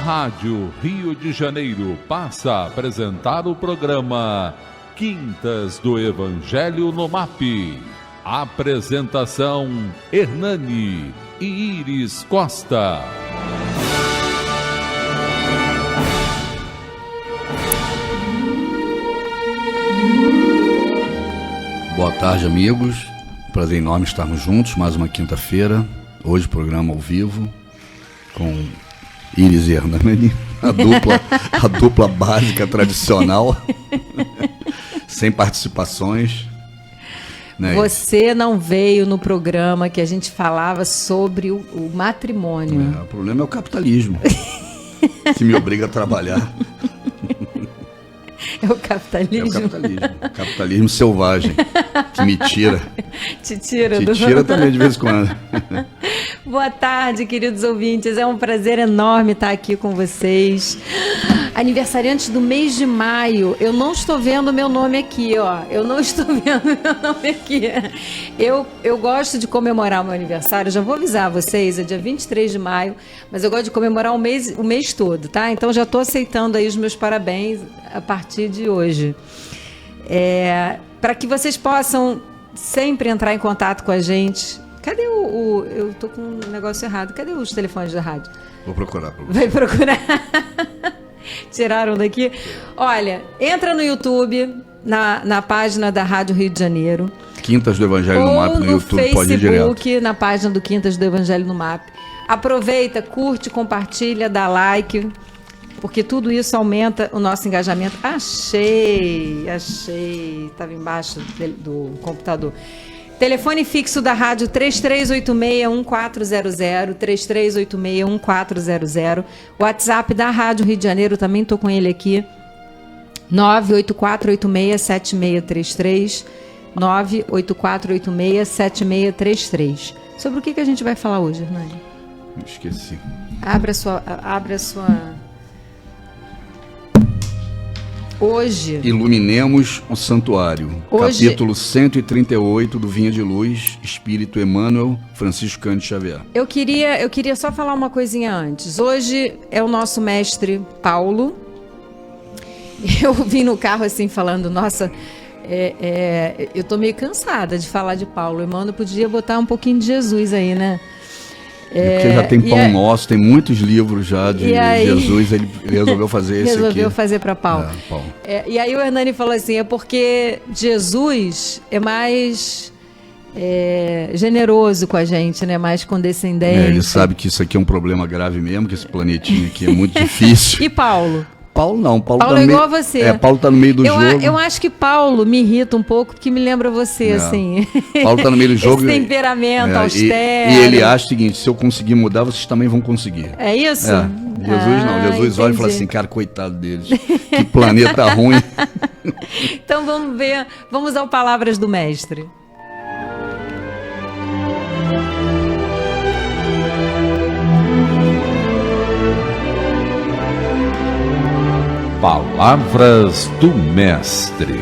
Rádio Rio de Janeiro passa a apresentar o programa Quintas do Evangelho no MAP. Apresentação: Hernani e Iris Costa. Boa tarde, amigos. Prazer enorme estarmos juntos, mais uma quinta-feira. Hoje programa ao vivo com Iris e Hernani, a dupla básica tradicional, sem participações. Né? Você não veio no programa que a gente falava sobre o matrimônio. O problema é o capitalismo, que me obriga a trabalhar. É o capitalismo? É o capitalismo. Capitalismo selvagem, que me tira. Te tira também de vez em quando. Boa tarde, queridos ouvintes. É um prazer enorme estar aqui com vocês. Aniversariantes do mês de maio. Eu não estou vendo meu nome aqui, ó. Eu não estou vendo meu nome aqui. Eu gosto de comemorar o meu aniversário. Já vou avisar vocês, é dia 23 de maio. Mas eu gosto de comemorar o mês todo, tá? Então já estou aceitando aí os meus parabéns a partir de hoje. Para que vocês possam sempre entrar em contato com a gente. Cadê eu tô com um negócio errado. Cadê os telefones da rádio? Vou procurar. Vai procurar. Tiraram daqui. Olha, entra no YouTube, na página da Rádio Rio de Janeiro. Quintas do Evangelho no MAP no YouTube, Facebook, pode ir direto. na página do Quintas do Evangelho no MAP. Aproveita, curte, compartilha, dá like, porque tudo isso aumenta o nosso engajamento. Achei. Estava embaixo do computador. Telefone fixo da rádio 3386-1400, 3386-1400. WhatsApp da Rádio Rio de Janeiro, também estou com ele aqui, 984867633, 984867633. Sobre o que a gente vai falar hoje, Hernani? Esqueci. Abre a sua... Hoje... Iluminemos o Santuário. Hoje... Capítulo 138 do Vinha de Luz, Espírito Emmanuel, Francisco Cândido Xavier. Eu queria só falar uma coisinha antes. Hoje é o nosso mestre Paulo. Eu vim no carro assim falando, nossa, eu tô meio cansada de falar de Paulo. Emmanuel podia botar um pouquinho de Jesus aí, né? Porque já tem Pão Nosso, tem muitos livros já de Jesus, ele resolveu fazer esse aqui. Resolveu fazer para Paulo. Paulo. E aí o Hernani falou assim, é porque Jesus é mais generoso com a gente, né? Mais condescendente. Ele sabe que isso aqui é um problema grave mesmo, que esse planetinha aqui é muito difícil. E Paulo? Paulo não, Paulo tá é igual a você. Paulo tá no meio do jogo. Eu acho que Paulo me irrita um pouco, porque me lembra você, assim. Paulo tá no meio do jogo. Esse temperamento austero. E ele acha o seguinte, se eu conseguir mudar, vocês também vão conseguir. É isso? Jesus não, Jesus olha e fala assim, cara, coitado deles, que planeta ruim. Então vamos ao Palavras do Mestre. Palavras do Mestre.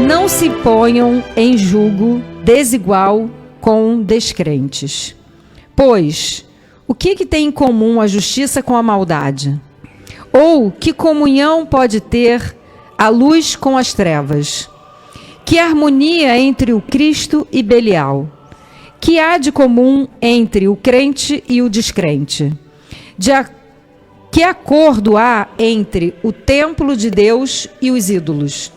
Não se ponham em julgo desigual com descrentes. Pois, o que tem em comum a justiça com a maldade? Ou que comunhão pode ter a luz com as trevas? Que harmonia entre o Cristo e Belial? Que há de comum entre o crente e o descrente? Que acordo há entre o templo de Deus e os ídolos?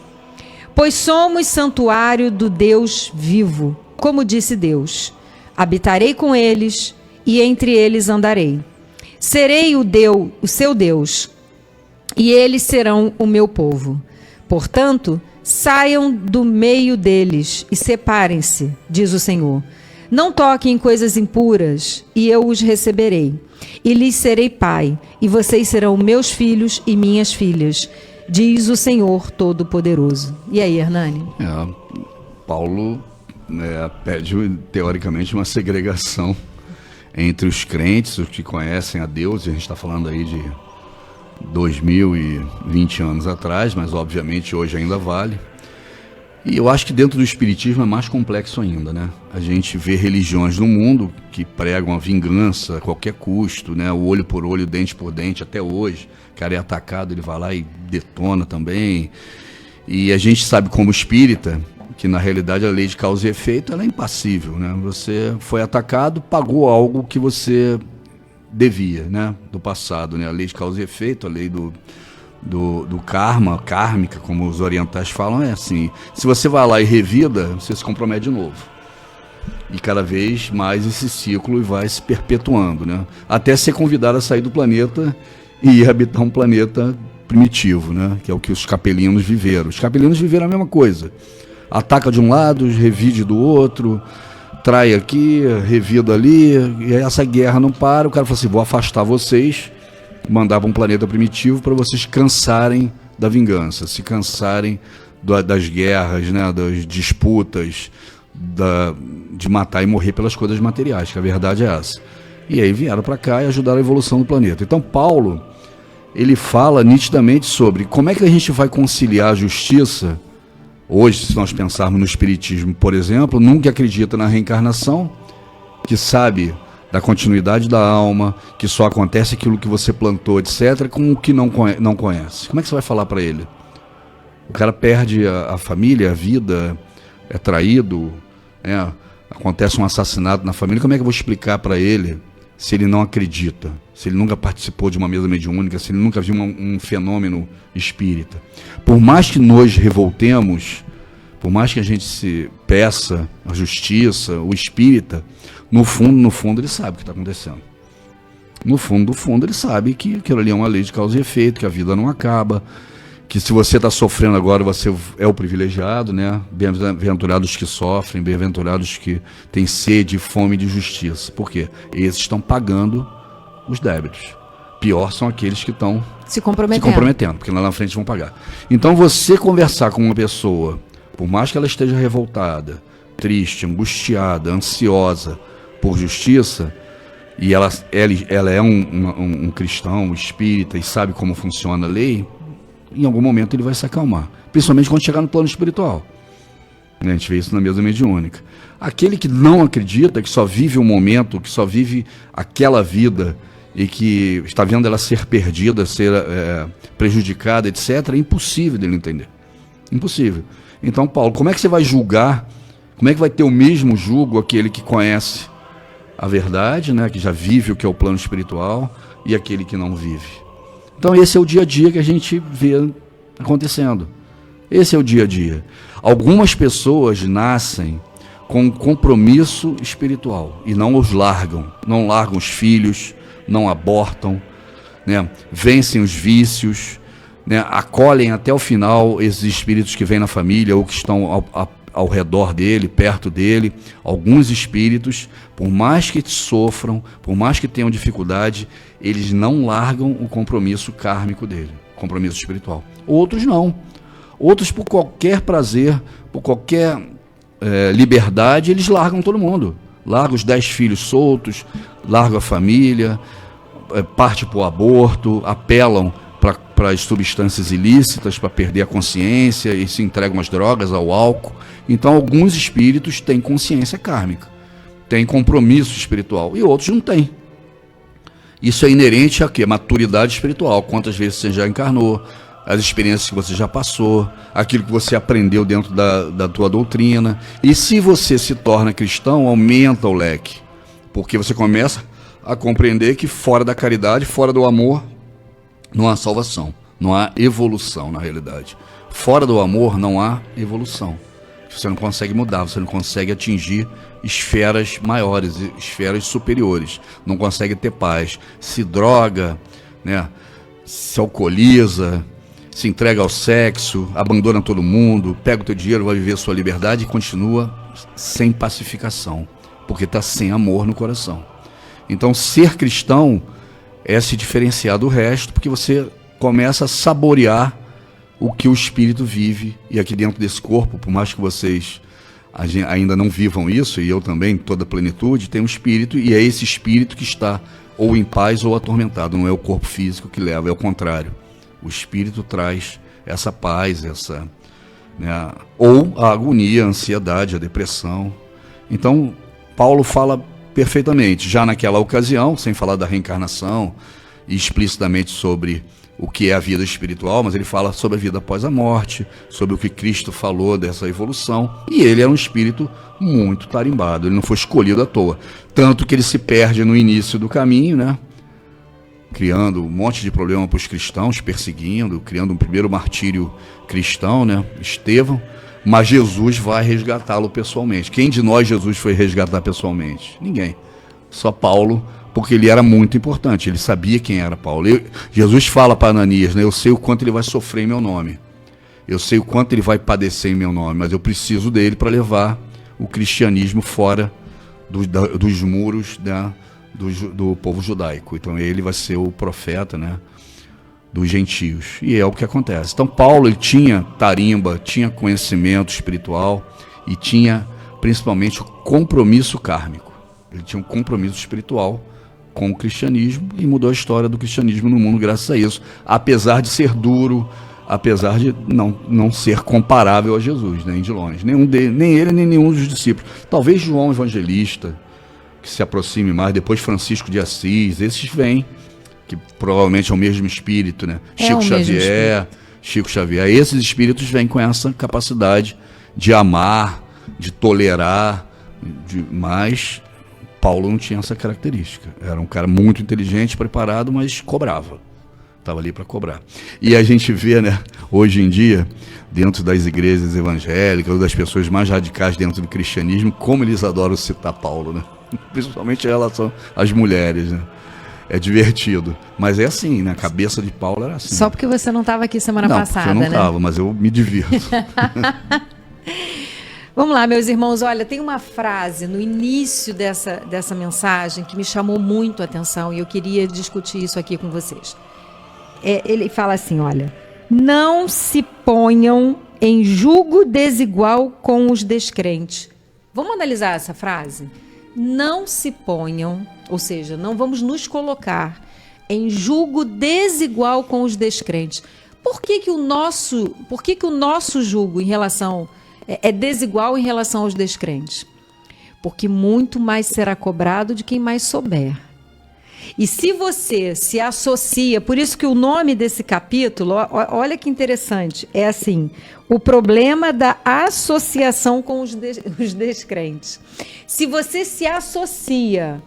Pois somos santuário do Deus vivo, como disse Deus. Habitarei com eles e entre eles andarei. Serei o seu Deus, e eles serão o meu povo. Portanto, saiam do meio deles e separem-se, diz o Senhor. Não toquem em coisas impuras, e eu os receberei. E lhes serei pai, e vocês serão meus filhos e minhas filhas, diz o Senhor Todo-Poderoso. E aí, Hernani? Paulo pede, teoricamente, uma segregação entre os crentes, os que conhecem a Deus, e a gente está falando aí de 2020 anos atrás, mas obviamente hoje ainda vale, E eu acho que dentro do espiritismo é mais complexo ainda, né? A gente vê religiões no mundo que pregam a vingança a qualquer custo, né? O olho por olho, dente por dente, até hoje. O cara é atacado, ele vai lá e detona também. E a gente sabe como espírita que na realidade a lei de causa e efeito ela é impassível, né? Você foi atacado, pagou algo que você devia, né? Do passado, né? A lei de causa e efeito, a lei do karma, kármica, como os orientais falam, é assim: se você vai lá e revida, você se compromete de novo. E cada vez mais esse ciclo vai se perpetuando, né? Até ser convidado a sair do planeta e ir habitar um planeta primitivo, né? Que é o que os capelinos viveram. Os capelinos viveram a mesma coisa. Ataca de um lado, revide do outro, trai aqui, revida ali, e essa guerra não para. O cara fala assim: vou afastar vocês, mandar para um planeta primitivo para vocês cansarem da vingança, se cansarem das guerras, né, das disputas, de matar e morrer pelas coisas materiais, que a verdade é essa. E aí vieram para cá e ajudaram a evolução do planeta. Então Paulo, ele fala nitidamente sobre como é que a gente vai conciliar a justiça. Hoje, se nós pensarmos no espiritismo, por exemplo, nunca acredita na reencarnação, que sabe da continuidade da alma, que só acontece aquilo que você plantou, etc., com o que não conhece. Como é que você vai falar para ele? O cara perde a família, a vida, é traído, né? Acontece um assassinato na família. Como é que eu vou explicar para ele se ele não acredita, se ele nunca participou de uma mesa mediúnica, se ele nunca viu um fenômeno espírita? Por mais que nós revoltemos, por mais que a gente se peça a justiça, o espírita, no fundo ele sabe o que está acontecendo. No fundo ele sabe que aquilo ali é uma lei de causa e efeito, que a vida não acaba, que se você está sofrendo agora, você é o privilegiado, né? Bem-aventurados que sofrem, bem-aventurados que têm sede e fome de justiça. Por quê? Esses estão pagando os débitos. Pior são aqueles que estão se comprometendo, porque lá na frente vão pagar. Então você conversar com uma pessoa, por mais que ela esteja revoltada, triste, angustiada, ansiosa por justiça, e ela é um cristão, espírita, e sabe como funciona a lei, em algum momento ele vai se acalmar, principalmente quando chegar no plano espiritual. A gente vê isso na mesa mediúnica. Aquele que não acredita, que só vive um momento, que só vive aquela vida e que está vendo ela ser perdida, ser prejudicada, etc., é impossível dele entender. Impossível. Então, Paulo, como é que você vai julgar, como é que vai ter o mesmo julgo aquele que conhece a verdade, né, que já vive o que é o plano espiritual, e aquele que não vive? Então esse é o dia a dia que a gente vê acontecendo. Esse é o dia a dia. Algumas pessoas nascem com um compromisso espiritual e não os largam. Não largam os filhos, não abortam, né? Vencem os vícios, né? Acolhem até o final esses espíritos que vêm na família ou que estão ao redor dele, perto dele. Alguns espíritos, por mais que sofram, por mais que tenham dificuldade, eles não largam o compromisso kármico dele, compromisso espiritual. Outros não. Outros, por qualquer prazer, por qualquer liberdade, eles largam todo mundo. Largam os 10 filhos soltos, largam a família, parte para o aborto, apelam para as substâncias ilícitas, para perder a consciência, e se entregam às drogas, ao álcool. Então, alguns espíritos têm consciência kármica, têm compromisso espiritual, e outros não têm. Isso é inerente a quê? Maturidade espiritual. Quantas vezes você já encarnou, as experiências que você já passou, aquilo que você aprendeu dentro da tua doutrina. E se você se torna cristão, aumenta o leque, porque você começa a compreender que fora da caridade, fora do amor, não há salvação, não há evolução na realidade. Fora do amor não há evolução. Você não consegue mudar, você não consegue atingir esferas maiores, esferas superiores. Não consegue ter paz. Se droga, né? Se alcooliza, se entrega ao sexo, abandona todo mundo, pega o teu dinheiro, vai viver a sua liberdade e continua sem pacificação, porque está sem amor no coração. Então, ser cristão é se diferenciar do resto, porque você começa a saborear o que o espírito vive, e aqui dentro desse corpo, por mais que vocês ainda não vivam isso, e eu também, toda a plenitude, tem um espírito, e é esse espírito que está ou em paz ou atormentado, não é o corpo físico que leva, é o contrário. O espírito traz essa paz, né? Ou a agonia, a ansiedade, a depressão. Então, Paulo fala perfeitamente, já naquela ocasião, sem falar da reencarnação, e explicitamente sobre o que é a vida espiritual, mas ele fala sobre a vida após a morte, sobre o que Cristo falou dessa evolução, e ele é um espírito muito tarimbado, ele não foi escolhido à toa, tanto que ele se perde no início do caminho, né? Criando um monte de problema para os cristãos, perseguindo, criando um primeiro martírio cristão, né? Estevão, mas Jesus vai resgatá-lo pessoalmente. Quem de nós Jesus foi resgatar pessoalmente? Ninguém. Só Paulo, porque ele era muito importante, ele sabia quem era Paulo. Jesus fala para Ananias, né? Eu sei o quanto ele vai sofrer em meu nome, eu sei o quanto ele vai padecer em meu nome, mas eu preciso dele para levar o cristianismo fora dos muros, né? do povo judaico. Então ele vai ser o profeta, né? Dos gentios, e é o que acontece. Então Paulo, ele tinha tarimba, tinha conhecimento espiritual e tinha principalmente o compromisso kármico. Ele tinha um compromisso espiritual com o cristianismo e mudou a história do cristianismo no mundo graças a isso, apesar de ser duro, apesar de não ser comparável a Jesus, nem de longe, nem ele, nem nenhum dos discípulos. Talvez João Evangelista, que se aproxime mais, depois Francisco de Assis, esses vêm, que provavelmente é o mesmo espírito, né? Chico Xavier, esses espíritos vêm com essa capacidade de amar, de tolerar, mas Paulo não tinha essa característica. Era um cara muito inteligente, preparado, mas cobrava. Estava ali para cobrar. E a gente vê, né, hoje em dia, dentro das igrejas evangélicas, ou das pessoas mais radicais dentro do cristianismo, como eles adoram citar Paulo, né? Principalmente em relação às mulheres, né? É divertido, mas é assim, né? A cabeça de Paulo era assim. Só porque você não estava aqui semana passada, eu não né? estava, mas eu me divirto. Vamos lá, meus irmãos, olha, tem uma frase no início dessa mensagem que me chamou muito a atenção e eu queria discutir isso aqui com vocês. Ele fala assim, olha, não se ponham em julgo desigual com os descrentes. Vamos analisar essa frase? Não se ponham, ou seja, não vamos nos colocar em julgo desigual com os descrentes. Por que o nosso julgo em relação é desigual em relação aos descrentes? Porque muito mais será cobrado de quem mais souber. E se você se associa, por isso que o nome desse capítulo, olha que interessante, é assim, o problema da associação com os descrentes. Se você se associa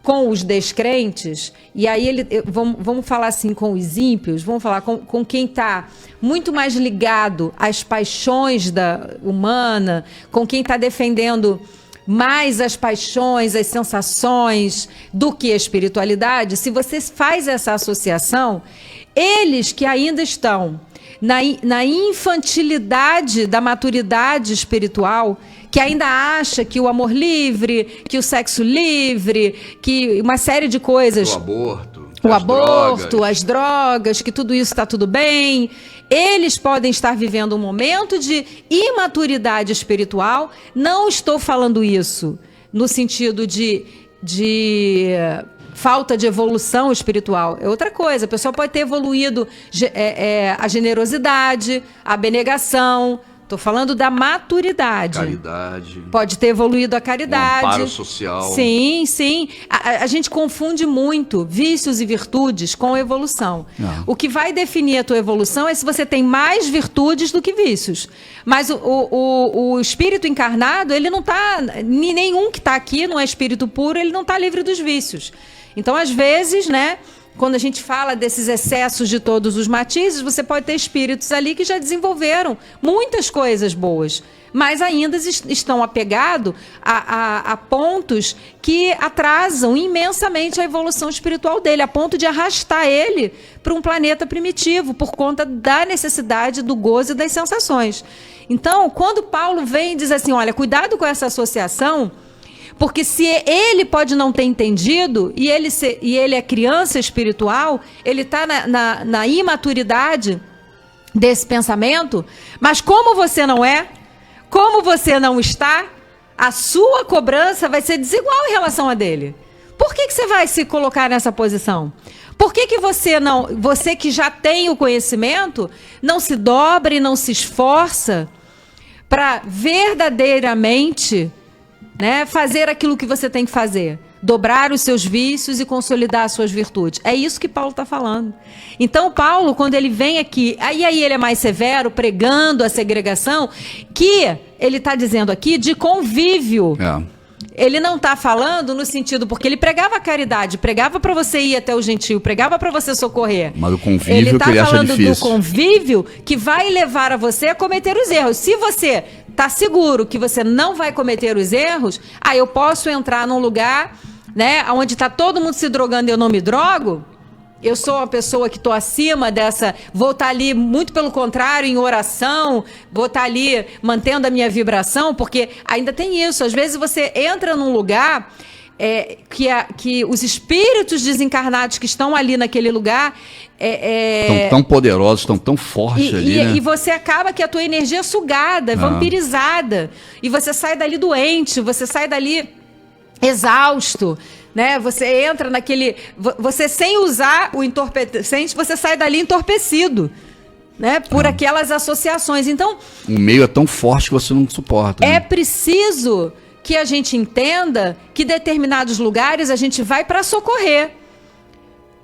com os descrentes, e aí vamos falar assim com os ímpios, vamos falar com quem está muito mais ligado às paixões humana, com quem está defendendo mais as paixões, as sensações do que a espiritualidade, se você faz essa associação, eles que ainda estão na infantilidade da maturidade espiritual, que ainda acha que o amor livre, que o sexo livre, que uma série de coisas... O aborto, as drogas, que tudo isso está tudo bem. Eles podem estar vivendo um momento de imaturidade espiritual. Não estou falando isso no sentido de falta de evolução espiritual. É outra coisa. A pessoa pode ter evoluído a generosidade, a abnegação. Estou falando da maturidade. Caridade. Pode ter evoluído a caridade. O amparo social. Sim, sim. A gente confunde muito vícios e virtudes com evolução. Não. O que vai definir a tua evolução é se você tem mais virtudes do que vícios. Mas o espírito encarnado, ele não está... Nenhum que está aqui não é espírito puro, ele não está livre dos vícios. Então, às vezes, né... Quando a gente fala desses excessos de todos os matizes, você pode ter espíritos ali que já desenvolveram muitas coisas boas, mas ainda estão apegados a pontos que atrasam imensamente a evolução espiritual dele, a ponto de arrastar ele para um planeta primitivo, por conta da necessidade do gozo e das sensações. Então, quando Paulo vem e diz assim, olha, cuidado com essa associação... Porque se ele pode não ter entendido, e ele é criança espiritual, ele está na imaturidade desse pensamento, mas como você não é, como você não está, a sua cobrança vai ser desigual em relação a dele. Por que você vai se colocar nessa posição? Por que você que já tem o conhecimento, não se dobra e não se esforça para verdadeiramente, né, fazer aquilo que você tem que fazer. Dobrar os seus vícios e consolidar as suas virtudes. É isso que Paulo está falando. Então, Paulo, quando ele vem aqui, aí ele é mais severo, pregando a segregação, que ele está dizendo aqui de convívio. Ele não está falando no sentido, porque ele pregava a caridade, pregava para você ir até o gentio, pregava para você socorrer. Mas o convívio que ele acha difícil. Ele está falando do convívio que vai levar a você a cometer os erros. Se você está seguro que você não vai cometer os erros, eu posso entrar num lugar, né, onde está todo mundo se drogando e eu não me drogo. Eu sou uma pessoa que estou acima dessa, vou estar ali, muito pelo contrário, em oração, vou estar ali mantendo a minha vibração, porque ainda tem isso. Às vezes você entra num lugar que os espíritos desencarnados que estão ali naquele lugar... estão tão poderosos, estão tão fortes ali, né? E você acaba que a tua energia é sugada, vampirizada. E você sai dali doente, você sai dali exausto, né? Você entra naquele... Você, sem usar o entorpecente, você sai dali entorpecido, né? Por aquelas associações. Então... O meio é tão forte que você não suporta. É preciso que a gente entenda que determinados lugares a gente vai para socorrer.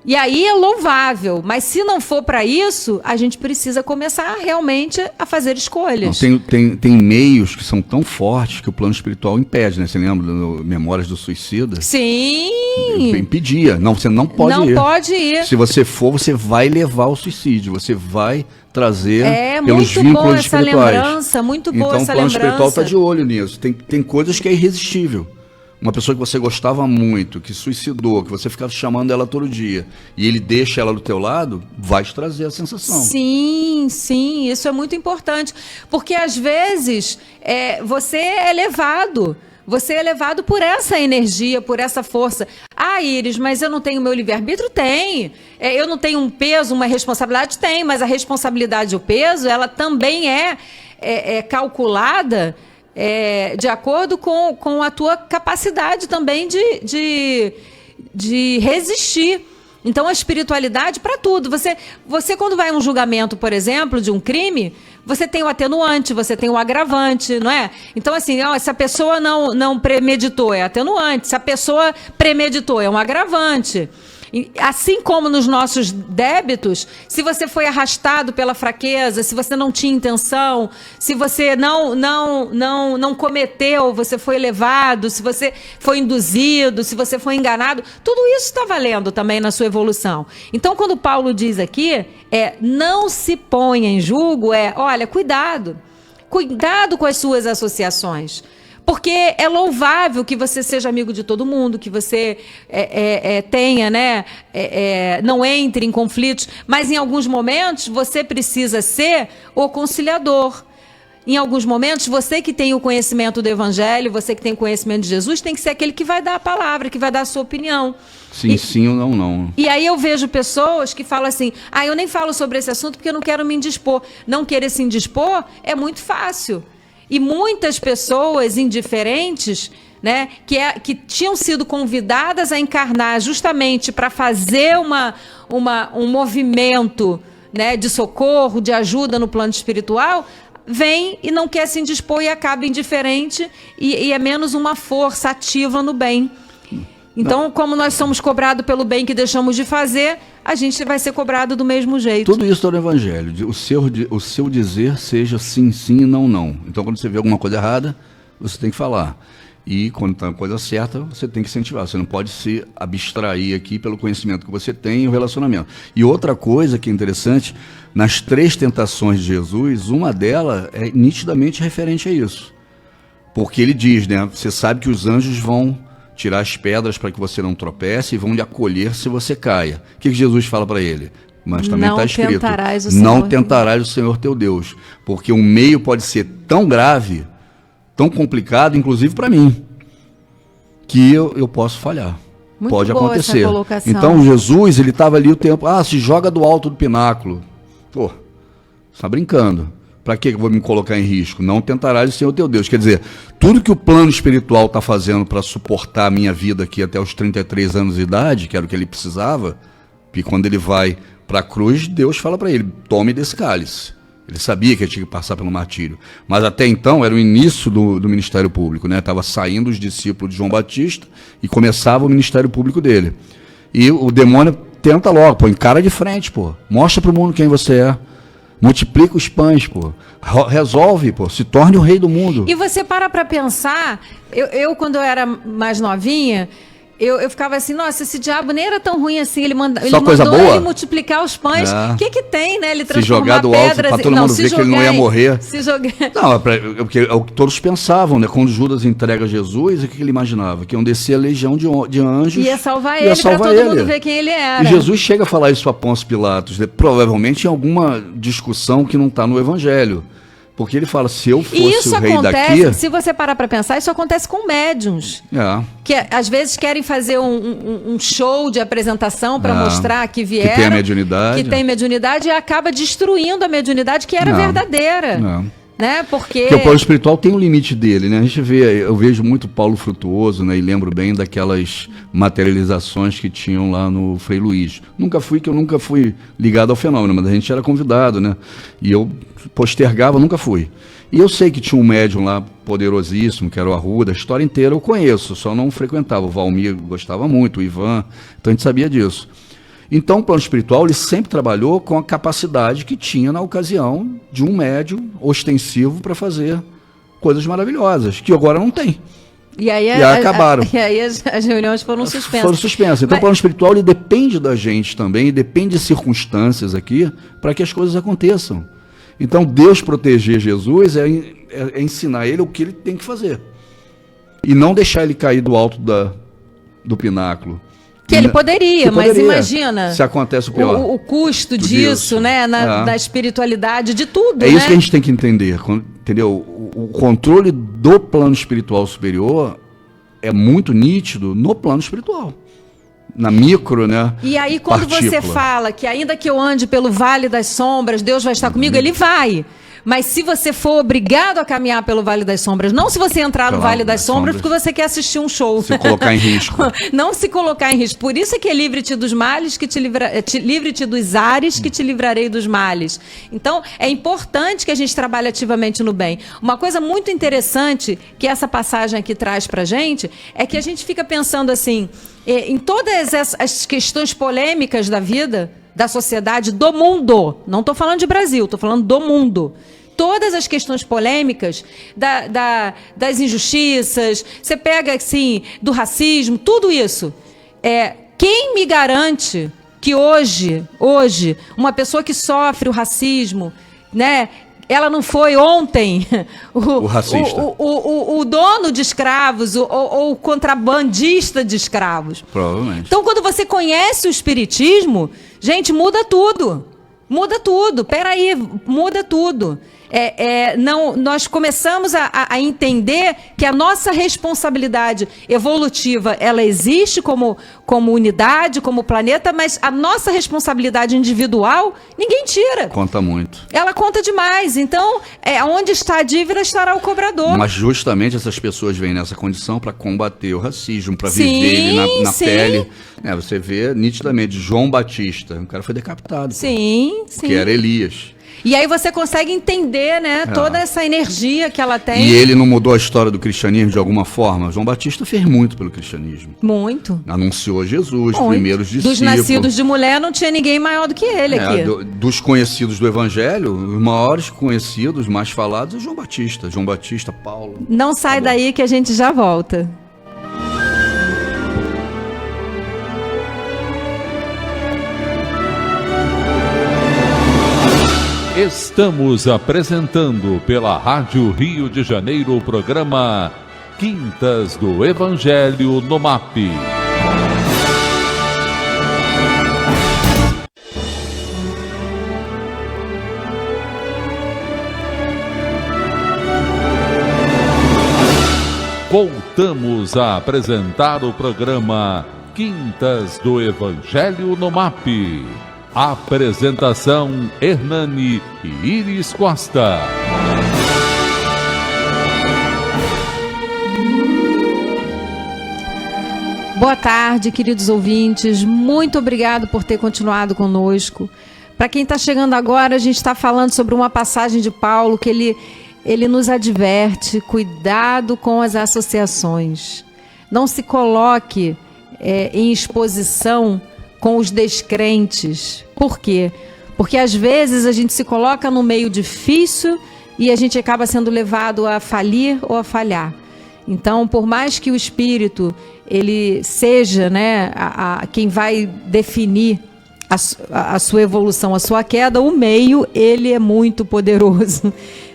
E aí é louvável, mas se não for para isso, a gente precisa começar realmente a fazer escolhas. Não, tem meios que são tão fortes que o plano espiritual impede, né? Você lembra do Memórias do Suicida? Sim! Impedia. Não, você não pode ir. Não pode ir. Se você for, você vai levar ao suicídio, você vai trazer pelos vínculos espirituais. Muito boa então, essa lembrança. Então o plano espiritual está de olho nisso. Tem coisas que é irresistível. Uma pessoa que você gostava muito, que suicidou, que você ficava chamando ela todo dia, e ele deixa ela do teu lado, vai te trazer a sensação. Sim, sim, isso é muito importante. Porque às vezes você é levado. Você é levado por essa energia, por essa força. Iris, mas eu não tenho meu livre-arbítrio? Tem. Eu não tenho um peso, uma responsabilidade? Tem, mas a responsabilidade e o peso, ela também é calculada de acordo com a tua capacidade também de resistir. Então, a espiritualidade para tudo. Você, quando vai a um julgamento, por exemplo, de um crime, você tem o atenuante, você tem o agravante, não é? Então, assim, se a pessoa não premeditou, é atenuante. Se a pessoa premeditou, é um agravante. Assim como nos nossos débitos, se você foi arrastado pela fraqueza, se você não tinha intenção, se você não cometeu, você foi levado, se você foi induzido, se você foi enganado, tudo isso está valendo também na sua evolução. Então, quando Paulo diz aqui, não se ponha em julgo, olha, cuidado com as suas associações. Porque é louvável que você seja amigo de todo mundo, que você tenha, né, não entre em conflitos, mas em alguns momentos você precisa ser o conciliador. Em alguns momentos, você que tem o conhecimento do Evangelho, você que tem o conhecimento de Jesus, tem que ser aquele que vai dar a palavra, que vai dar a sua opinião. Sim, sim ou não. E aí eu vejo pessoas que falam assim, eu nem falo sobre esse assunto porque eu não quero me indispor. Não querer se indispor é muito fácil. E muitas pessoas indiferentes, né, que tinham sido convidadas a encarnar justamente para fazer um movimento, né, de socorro, de ajuda no plano espiritual, vem e não quer se indispor e acaba indiferente e é menos uma força ativa no bem. Então, como nós somos cobrados pelo bem que deixamos de fazer, a gente vai ser cobrado do mesmo jeito. Tudo isso está no Evangelho. O seu dizer seja sim, sim e não, não. Então, quando você vê alguma coisa errada, você tem que falar. E quando está a coisa certa, você tem que incentivar. Você não pode se abstrair aqui pelo conhecimento que você tem e o relacionamento. E outra coisa que é interessante, nas 3 tentações de Jesus, uma delas é nitidamente referente a isso. Porque ele diz, né? Você sabe que os anjos vão tirar as pedras para que você não tropece e vão lhe acolher se você caia. O que Jesus fala para ele? Mas também está escrito, não tentarás o Senhor teu Deus, porque um meio pode ser tão grave, tão complicado, inclusive para mim, que eu posso falhar. Muito pode boa acontecer. Essa colocação. Então Jesus, ele estava ali o tempo, se joga do alto do pináculo. Pô, você está brincando. Para que eu vou me colocar em risco? Não tentarás o Senhor teu Deus. Quer dizer, tudo que o plano espiritual está fazendo para suportar a minha vida aqui até os 33 anos de idade, que era o que ele precisava, e quando ele vai para a cruz, Deus fala para ele, tome desse cálice. Ele sabia que ele tinha que passar pelo martírio. Mas até então era o início do ministério público, né? Estava saindo os discípulos de João Batista e começava o ministério público dele. E o demônio tenta logo, pô, encara de frente, pô. Mostra pro mundo quem você é. Multiplica os pães, pô. Resolve, pô. Se torne o rei do mundo. E você para pra pensar, eu quando eu era mais novinha, eu ficava assim, nossa, esse diabo nem era tão ruim assim, ele mandou ele multiplicar os pães. O que tem, né? Ele transformar se jogar do alto para todo mundo ver que ele não ia morrer. Se jogar... Não, é o que todos pensavam, né? Quando Judas entrega Jesus, o que ele imaginava? Que iam descer a legião de anjos. Ia salvar ele para todo mundo ver quem ele era. E Jesus chega a falar isso para Pôncio Pilatos, né? Provavelmente em alguma discussão que não está no Evangelho. Porque ele fala, se eu fosse o rei daqui... Se você parar para pensar, isso acontece com médiuns. Que às vezes querem fazer um show de apresentação para mostrar que vieram. Que tem a mediunidade. Que tem mediunidade e acaba destruindo a mediunidade que era verdadeira. Né? Porque o plano espiritual tem um limite dele, né? A gente vê, eu vejo muito Paulo Frutuoso, né? E lembro bem daquelas materializações que tinham lá no Frei Luís. Eu nunca fui ligado ao fenômeno, mas a gente era convidado, né? E eu postergava, nunca fui. E eu sei que tinha um médium lá poderosíssimo, que era o Arruda, a história inteira eu conheço, só não frequentava. O Valmir gostava muito, o Ivan, então a gente sabia disso. Então, o plano espiritual ele sempre trabalhou com a capacidade que tinha na ocasião de um médium ostensivo para fazer coisas maravilhosas, que agora não tem. E aí, acabaram. E aí as reuniões foram suspensas. Foram suspensas. Então, o plano espiritual ele depende da gente também, depende de circunstâncias aqui para que as coisas aconteçam. Então, Deus proteger Jesus é ensinar ele o que ele tem que fazer. E não deixar ele cair do alto do pináculo. Que ele poderia, mas imagina se acontece o pior. O custo disso, né? Na espiritualidade, de tudo. É isso que a gente tem que entender, entendeu? O controle do plano espiritual superior é muito nítido no plano espiritual. Na micro, né? E aí, quando você fala que ainda que eu ande pelo vale das sombras, Deus vai estar comigo, ele vai. Mas se você for obrigado a caminhar pelo Vale das Sombras, não se você entrar no Vale das Sombras porque você quer assistir um show. Se colocar em risco. Não se colocar em risco. Por isso é que é livre-te dos males, livre-te dos ares, que te livrarei dos males. Então, é importante que a gente trabalhe ativamente no bem. Uma coisa muito interessante que essa passagem aqui traz pra gente é que a gente fica pensando assim, em todas as questões polêmicas da vida, da sociedade, do mundo. Não estou falando de Brasil, estou falando do mundo. Todas as questões polêmicas das injustiças, você pega assim, do racismo, tudo isso. Quem me garante que hoje, uma pessoa que sofre o racismo, né, ela não foi ontem o racista, o dono de escravos ou o contrabandista de escravos. Provavelmente. Então, quando você conhece o espiritismo, gente, muda tudo. Muda tudo. Peraí, muda tudo. Nós começamos a entender que a nossa responsabilidade evolutiva, ela existe como unidade, como planeta, mas a nossa responsabilidade individual, ninguém tira. Conta muito. Ela conta demais. Então, onde está a dívida, estará o cobrador. Mas justamente essas pessoas vêm nessa condição para combater o racismo, para viver ele na pele. Você vê nitidamente, João Batista, o cara foi decapitado. Sim. Que era Elias. E aí você consegue entender, né, toda essa energia que ela tem. E ele não mudou a história do cristianismo de alguma forma? João Batista fez muito pelo cristianismo. Muito. Anunciou Jesus, primeiros discípulos. Dos nascidos de mulher não tinha ninguém maior do que ele aqui. Dos conhecidos do Evangelho, os maiores conhecidos, mais falados, é João Batista. João Batista, Paulo. Não sai daí que a gente já volta. Estamos apresentando pela Rádio Rio de Janeiro o programa Quintas do Evangelho no MAP. Voltamos a apresentar o programa Quintas do Evangelho no MAP. Apresentação: Hernani e Iris Costa. Boa tarde, queridos ouvintes. Muito obrigado por ter continuado conosco. Para quem está chegando agora, a gente está falando sobre uma passagem de Paulo que ele nos adverte: cuidado com as associações. Não se coloque em exposição com os descrentes. Por quê? Porque às vezes a gente se coloca num meio difícil e a gente acaba sendo levado a falir ou a falhar. Então, por mais que o Espírito ele seja, né, quem vai definir a sua evolução, a sua queda, o meio ele é muito poderoso,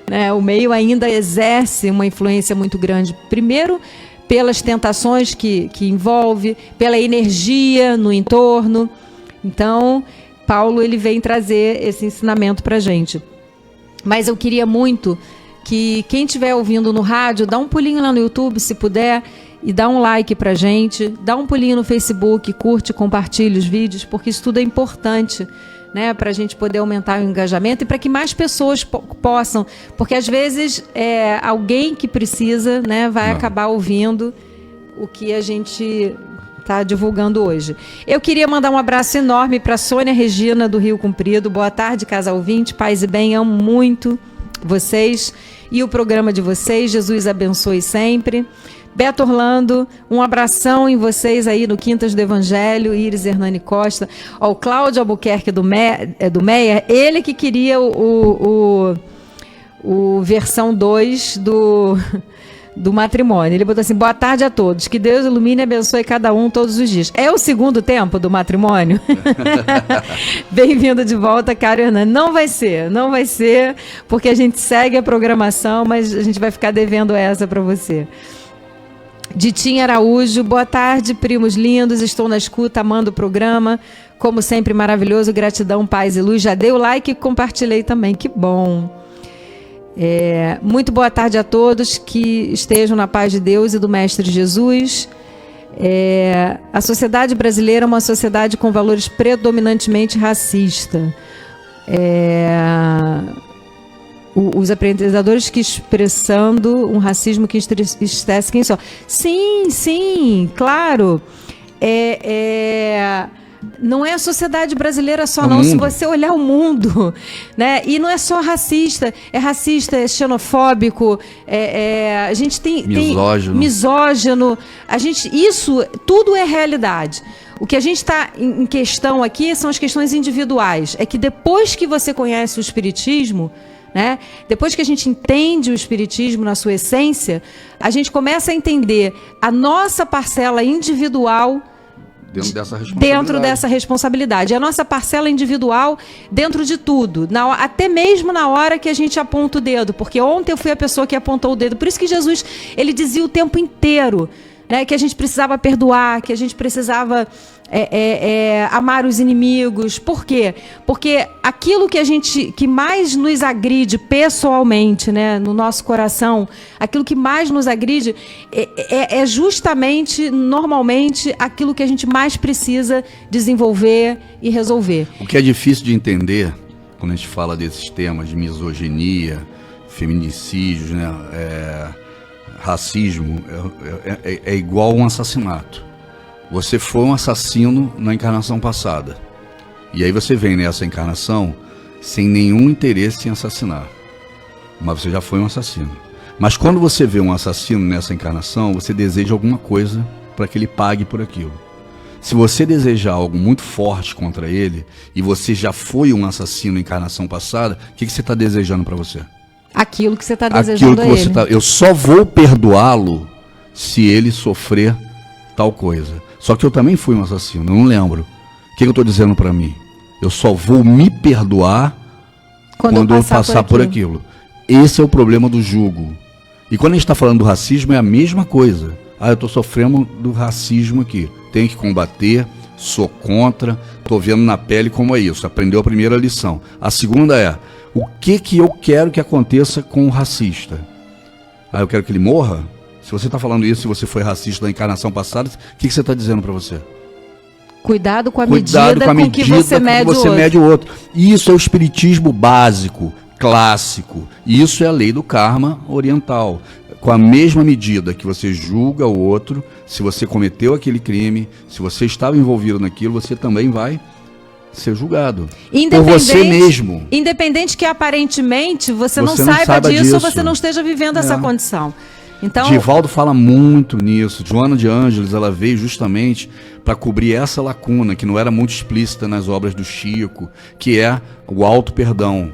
né? O meio ainda exerce uma influência muito grande. Primeiro, pelas tentações que envolve, pela energia no entorno. Então, Paulo ele vem trazer esse ensinamento para a gente. Mas eu queria muito que quem estiver ouvindo no rádio, dá um pulinho lá no YouTube, se puder, e dá um like para a gente, dá um pulinho no Facebook, curte, compartilha os vídeos, porque isso tudo é importante, né, para a gente poder aumentar o engajamento e para que mais pessoas possam, porque às vezes alguém que precisa, né, vai acabar ouvindo o que a gente está divulgando hoje. Eu queria mandar um abraço enorme para Sônia Regina do Rio Comprido. Boa tarde, casal 20, paz e bem, amo muito vocês e o programa de vocês. Jesus abençoe sempre. Beto Orlando, um abração em vocês aí no Quintas do Evangelho. Iris Hernani Costa. Ó, o Cláudio Albuquerque do Meia, ele que queria o versão 2 do matrimônio. Ele botou assim: boa tarde a todos, que Deus ilumine e abençoe cada um todos os dias. É o segundo tempo do matrimônio? Bem-vindo de volta, caro Hernani. Não vai ser, porque a gente segue a programação, mas a gente vai ficar devendo essa para você. Ditinha Araújo, boa tarde, primos lindos, estou na escuta, amando o programa, como sempre maravilhoso, gratidão, paz e luz. Já dei o like e compartilhei também, que bom. Muito boa tarde a todos, que estejam na paz de Deus e do Mestre Jesus. A sociedade brasileira é uma sociedade com valores predominantemente racista. Os apresentadores que expressando um racismo que entristece quem só. Sim, claro. Não é a sociedade brasileira só, não. Se você olhar o mundo, né? E não é só racista, é xenofóbico, a gente tem misógino. Isso tudo é realidade. O que a gente está em questão aqui são as questões individuais. É que depois que você conhece o Espiritismo, né? Depois que a gente entende o Espiritismo na sua essência, a gente começa a entender a nossa parcela individual dentro dessa responsabilidade. A nossa parcela individual dentro de tudo, até mesmo na hora que a gente aponta o dedo, porque ontem eu fui a pessoa que apontou o dedo. Por isso que Jesus ele dizia o tempo inteiro, né, que a gente precisava perdoar, que a gente precisava amar os inimigos. Por quê? Porque aquilo que mais nos agride pessoalmente, né, no nosso coração, aquilo que mais nos agride é justamente, normalmente, aquilo que a gente mais precisa desenvolver e resolver. O que é difícil de entender, quando a gente fala desses temas de misoginia, feminicídios, né, racismo, é igual a um assassinato. Você foi um assassino na encarnação passada. E aí você vem nessa encarnação sem nenhum interesse em assassinar. Mas você já foi um assassino. Mas quando você vê um assassino nessa encarnação, você deseja alguma coisa para que ele pague por aquilo. Se você desejar algo muito forte contra ele, e você já foi um assassino na encarnação passada, o que você está desejando para você? Aquilo que você está desejando a ele. Eu só vou perdoá-lo se ele sofrer tal coisa. Só que eu também fui um assassino, eu não lembro. O que eu estou dizendo para mim? Eu só vou me perdoar quando eu passar por aquilo. Esse é o problema do jugo. E quando a gente está falando do racismo, é a mesma coisa. Eu estou sofrendo do racismo aqui. Tenho que combater, sou contra, estou vendo na pele como é isso. Aprendeu a primeira lição. A segunda é, o que eu quero que aconteça com o racista? Eu quero que ele morra? Se você está falando isso, se você foi racista na encarnação passada, o que você está dizendo para você? Cuidado com a medida com que você mede o outro. Isso é o espiritismo básico, clássico. Isso é a lei do karma oriental. Com a mesma medida que você julga o outro, se você cometeu aquele crime, se você estava envolvido naquilo, você também vai ser julgado por você mesmo. Independente que aparentemente você não saiba disso ou você não esteja vivendo essa condição. Então, Divaldo fala muito nisso. Joana de Ângeles, ela veio justamente para cobrir essa lacuna que não era muito explícita nas obras do Chico, que é o auto-perdão.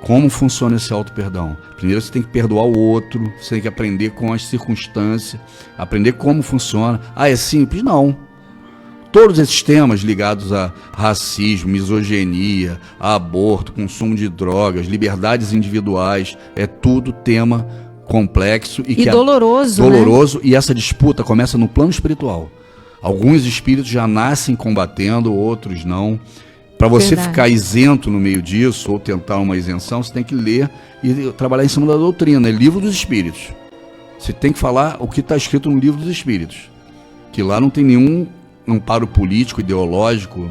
Como funciona esse auto-perdão? Primeiro você tem que perdoar o outro, você tem que aprender com as circunstâncias, aprender como funciona. Ah, é simples? Não. Todos esses temas ligados a racismo, misoginia, a aborto, consumo de drogas, liberdades individuais, é tudo tema complexo e doloroso, doloroso, né? E essa disputa começa no plano espiritual. Alguns espíritos já nascem combatendo, outros não. Para você ficar isento no meio disso, ou tentar uma isenção, você tem que ler e trabalhar em cima da doutrina, é livro dos espíritos. Você tem que falar o que está escrito no livro dos espíritos, que lá não tem nenhum amparo político, ideológico,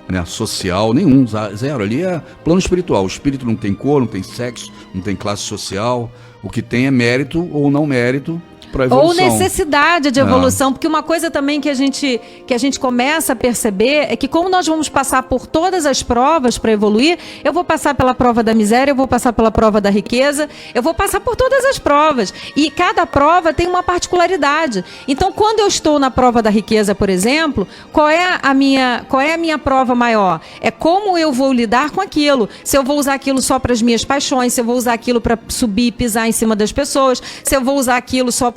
né, social, nenhum, zero. Ali é plano espiritual. O espírito não tem cor, não tem sexo, não tem classe social. O que tem é mérito ou não mérito para evolução. Ou necessidade de evolução, porque uma coisa também que a gente começa a perceber é que como nós vamos passar por todas as provas para evoluir, eu vou passar pela prova da miséria, eu vou passar pela prova da riqueza, eu vou passar por todas as provas. E cada prova tem uma particularidade. Então, quando eu estou na prova da riqueza, por exemplo, qual é a minha prova maior? É como eu vou lidar com aquilo. Se eu vou usar aquilo só para as minhas paixões, se eu vou usar aquilo para subir e pisar em cima das pessoas, se eu vou usar aquilo só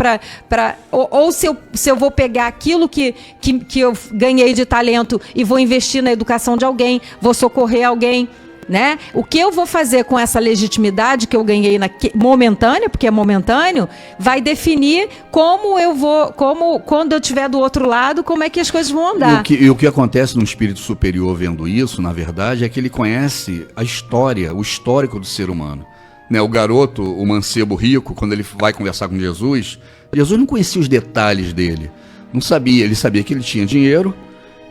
ou se eu vou pegar aquilo que eu ganhei de talento e vou investir na educação de alguém, vou socorrer alguém, né? O que eu vou fazer com essa legitimidade que eu ganhei momentânea, porque é momentâneo, vai definir como eu vou, quando eu estiver do outro lado, como é que as coisas vão andar. E o que acontece no espírito superior vendo isso, na verdade, é que ele conhece a história, o histórico do ser humano. Né, o garoto, o mancebo rico, quando ele vai conversar com Jesus não conhecia os detalhes dele. Não sabia, ele sabia que ele tinha dinheiro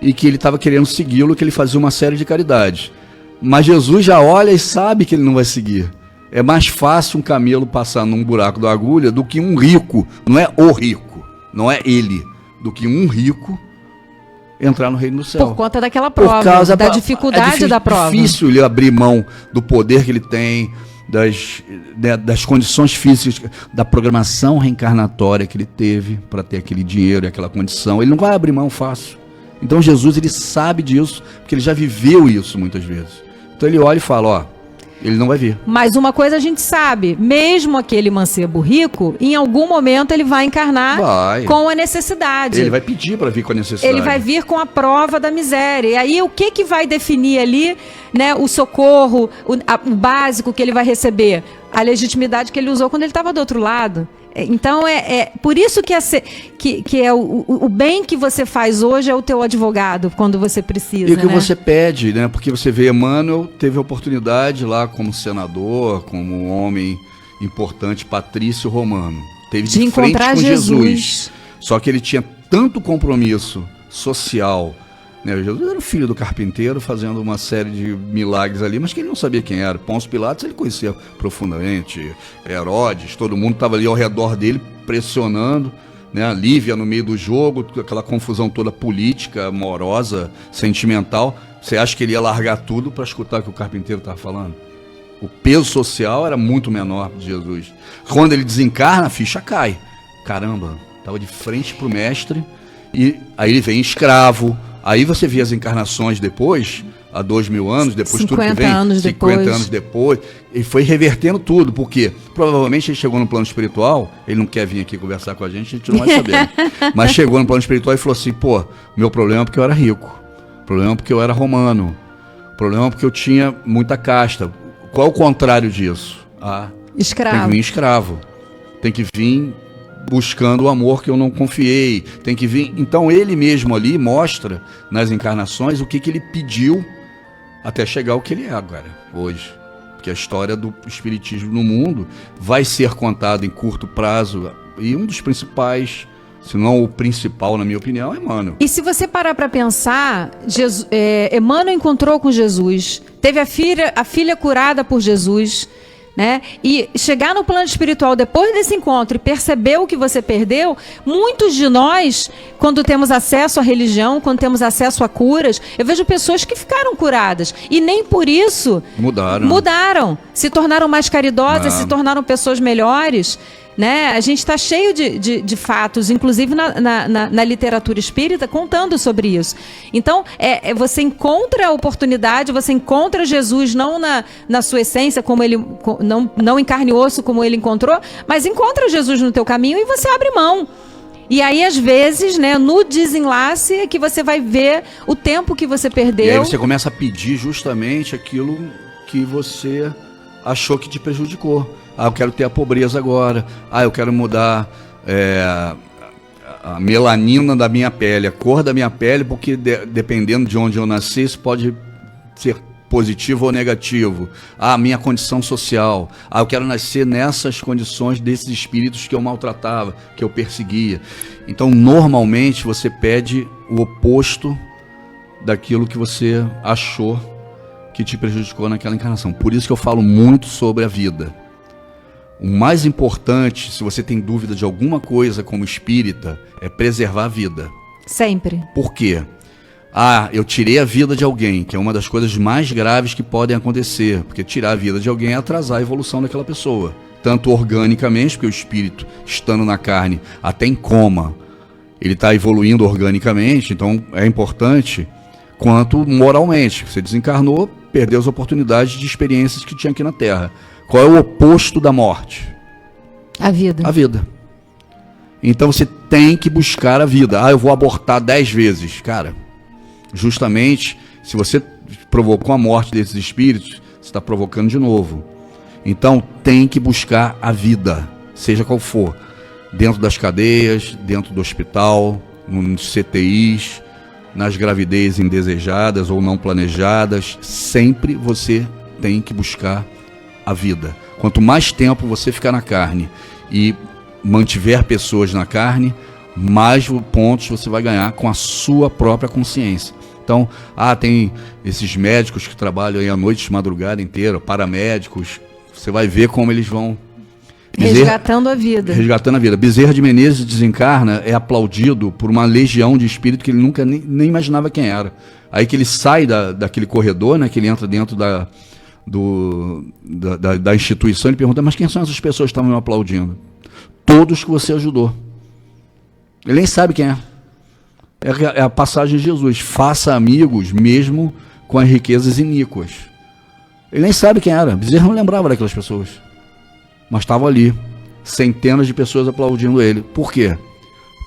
e que ele estava querendo segui-lo, que ele fazia uma série de caridades. Mas Jesus já olha e sabe que ele não vai seguir. É mais fácil um camelo passar num buraco da agulha do que um rico, não é o rico, não é ele, do que um rico entrar no reino do céu. Por conta daquela prova, da dificuldade da prova. É difícil ele abrir mão do poder que ele tem, das condições físicas, da programação reencarnatória que ele teve para ter aquele dinheiro e aquela condição. Ele não vai abrir mão fácil. Então Jesus, ele sabe disso, porque ele já viveu isso muitas vezes. Então ele olha e fala, ó, ele não vai vir. Mas uma coisa a gente sabe, mesmo aquele mancebo rico, em algum momento ele vai encarnar com a necessidade. Ele vai pedir para vir com a necessidade. Ele vai vir com a prova da miséria. E aí o que vai definir ali, né, o socorro, o básico que ele vai receber? A legitimidade que ele usou quando ele estava do outro lado. Então é por isso que é o bem que você faz hoje é o teu advogado quando você precisa. E o que você pede, né? Porque você vê, Emmanuel teve a oportunidade lá como senador, como um homem importante, patrício romano. Teve de frente com Jesus. Só que ele tinha tanto compromisso social, né? Jesus era o filho do carpinteiro fazendo uma série de milagres ali, mas que ele não sabia quem era. Pôncio Pilatos ele conhecia profundamente, Herodes, todo mundo estava ali ao redor dele pressionando, né? A Lívia no meio do jogo, aquela confusão toda política, amorosa, sentimental. Você acha que ele ia largar tudo para escutar o que o carpinteiro estava falando? O peso social era muito menor de Jesus. Quando ele desencarna, a ficha cai. Caramba, estava de frente para o mestre, e aí ele vem escravo. Aí você vê as encarnações depois, há 2000 anos, depois tudo que vem, 50 anos depois, e foi revertendo tudo, porque provavelmente ele chegou no plano espiritual, ele não quer vir aqui conversar com a gente não vai saber, né? Mas chegou no plano espiritual e falou assim, pô, meu problema é porque eu era rico, o problema é porque eu era romano, o problema é porque eu tinha muita casta. Qual é o contrário disso? Escravo. Tem que vir escravo, tem que vir buscando o amor que eu não confiei, tem que vir. Então ele mesmo ali mostra nas encarnações o que ele pediu até chegar ao que ele é agora, hoje. Porque a história do espiritismo no mundo vai ser contada em curto prazo, e um dos principais, se não o principal, na minha opinião, é Emmanuel. E se você parar para pensar, Emmanuel encontrou com Jesus, teve a filha curada por Jesus, né? E chegar no plano espiritual depois desse encontro e perceber o que você perdeu, muitos de nós, quando temos acesso à religião, quando temos acesso a curas, eu vejo pessoas que ficaram curadas e nem por isso mudaram, se tornaram mais caridosas, se tornaram pessoas melhores, né? A gente está cheio de fatos, inclusive na literatura espírita, contando sobre isso. Então, você encontra a oportunidade, você encontra Jesus não na sua essência, como ele não em carne e osso, como ele encontrou, mas encontra Jesus no teu caminho e você abre mão. E aí, às vezes, né, no desenlace, é que você vai ver o tempo que você perdeu. E aí você começa a pedir justamente aquilo que você achou que te prejudicou. Ah, eu quero ter a pobreza agora. Ah, eu quero mudar a melanina da minha pele, a cor da minha pele, porque dependendo de onde eu nasci, isso pode ser positivo ou negativo. Ah, minha condição social. Ah, eu quero nascer nessas condições desses espíritos que eu maltratava, que eu perseguia. Então, normalmente, você pede o oposto daquilo que você achou que te prejudicou naquela encarnação. Por isso que eu falo muito sobre a vida. O mais importante, se você tem dúvida de alguma coisa como espírita, é preservar a vida. Sempre. Por quê? Ah, eu tirei a vida de alguém, que é uma das coisas mais graves que podem acontecer, porque tirar a vida de alguém é atrasar a evolução daquela pessoa. Tanto organicamente, porque o espírito, estando na carne, até em coma, ele está evoluindo organicamente, então é importante, quanto moralmente. Você desencarnou, perdeu as oportunidades de experiências que tinha aqui na Terra. Qual é o oposto da morte? A vida. A vida. Então você tem que buscar a vida. Ah, eu vou abortar 10 vezes. Cara, justamente, se você provocou a morte desses espíritos, você está provocando de novo. Então tem que buscar a vida, seja qual for. Dentro das cadeias, dentro do hospital, nos CTIs, nas gravidez indesejadas ou não planejadas. Sempre você tem que buscar a vida. Quanto mais tempo você ficar na carne e mantiver pessoas na carne, mais pontos você vai ganhar com a sua própria consciência. Então, tem esses médicos que trabalham aí à noite, de madrugada inteira, paramédicos, você vai ver como eles vão resgatando a vida. Resgatando a vida. Bezerra de Menezes desencarna, é aplaudido por uma legião de espírito que ele nunca nem imaginava quem era. Aí que ele sai daquele corredor, né, que ele entra dentro da instituição, ele pergunta, mas quem são essas pessoas que estavam me aplaudindo? Todos que você ajudou. Ele nem sabe quem é. É a passagem de Jesus, faça amigos mesmo com as riquezas iníquas. Ele nem sabe quem era, Bezerra não lembrava daquelas pessoas, mas estavam ali, centenas de pessoas aplaudindo ele. Por quê?